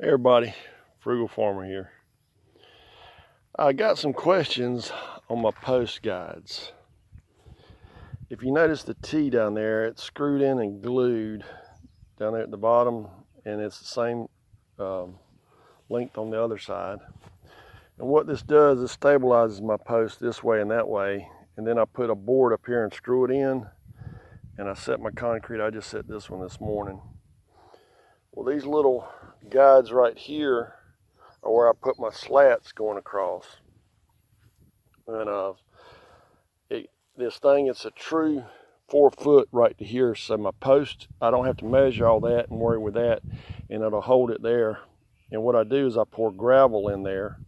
Hey everybody, Frugal Farmer here. I got some questions on my post guides. If you notice the T down there, it's screwed in and glued down there at the bottom, and it's the same length on the other side. And what this does is stabilizes my post this way and that way, and then I put a board up here and screw it in, and I set my concrete. I just set this one this morning. Well, these little guides right here are where I put my slats going across. And this thing, it's a true 4 foot right to here. So my post, I don't have to measure all that and worry with that, and it'll hold it there. And what I do is I pour gravel in there,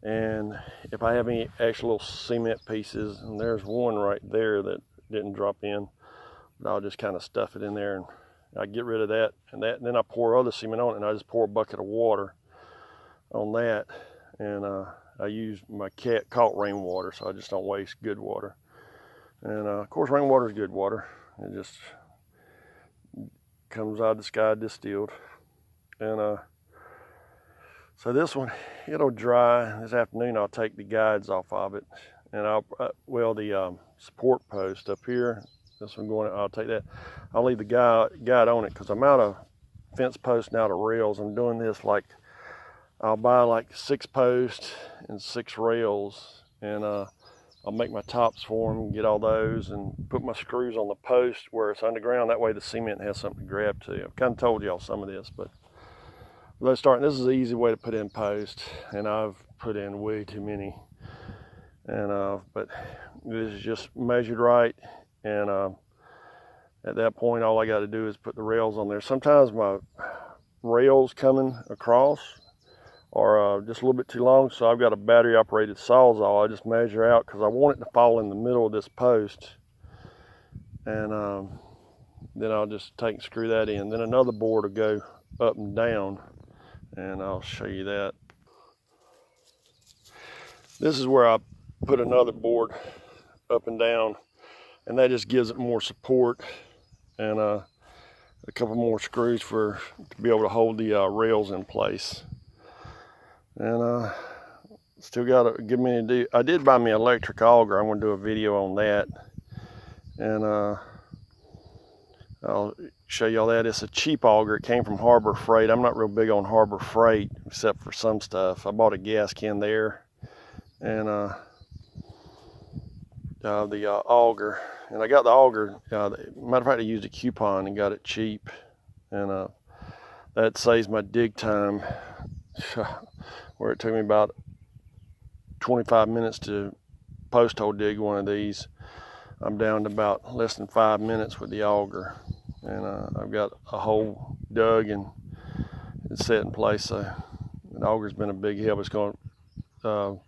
and if I have any extra little cement pieces, and there's one right there that didn't drop in, but I'll just kind of stuff it in there, and I get rid of that, and then I pour other cement on it, and I just pour a bucket of water on that, and I use my caught rainwater, so I just don't waste good water. And of course, rainwater is good water. It just comes out of the sky distilled. And so this one, it'll dry. This afternoon, I'll take the guides off of it, and the support post up here, this one going, I'll take that. I'll leave the guide on it because I'm out of fence posts and out of rails. I'm doing this like, I'll buy like 6 posts and 6 rails, and I'll make my tops for them, get all those, and put my screws on the post where it's underground. That way the cement has something to grab to. I've kind of told y'all some of this, but let's start. This is an easy way to put in post, and I've put in way too many. And but this is just measured right, and at that point, all I got to do is put the rails on there. Sometimes my rails coming across are just a little bit too long, so I've got a battery operated sawzall. I just measure out because I want it to fall in the middle of this post, and then I'll just take and screw that in. Then another board will go up and down, and I'll show you that. This is where I put another board up and down, and that just gives it more support, and a couple more screws to be able to hold the rails in place. And still got a good many to do. I did buy me electric auger. I'm going to do a video on that, and I'll show y'all that. It's a cheap auger. It came from Harbor Freight. I'm not real big on Harbor Freight except for some stuff. I bought a gas can there, and the auger, and I got the auger. Matter of fact, I used a coupon and got it cheap, and that saves my dig time. Where it took me about 25 minutes to post hole dig one of these, I'm down to about less than 5 minutes with the auger, and I've got a hole dug and it's set in place. So the auger's been a big help. It's going to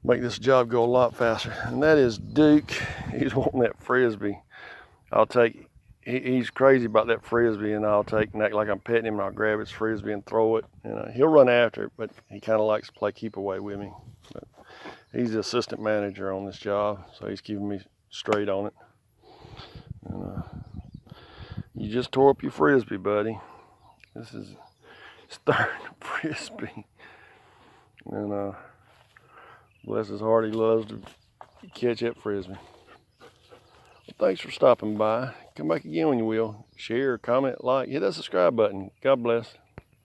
make this job go a lot faster. And that is Duke. He's wanting that frisbee. I'll take. He's crazy about that frisbee, and I'll take and act like I'm petting him, and I'll grab his frisbee and throw it, and he'll run after it, but he kind of likes to play keep away with me. But he's the assistant manager on this job, so he's keeping me straight on it. And you just tore up your frisbee, buddy. This is his 3rd frisbee, and bless his heart, he loves to catch that frisbee. Well, thanks for stopping by. Come back again when you will. Share, comment, like, hit that subscribe button. God bless.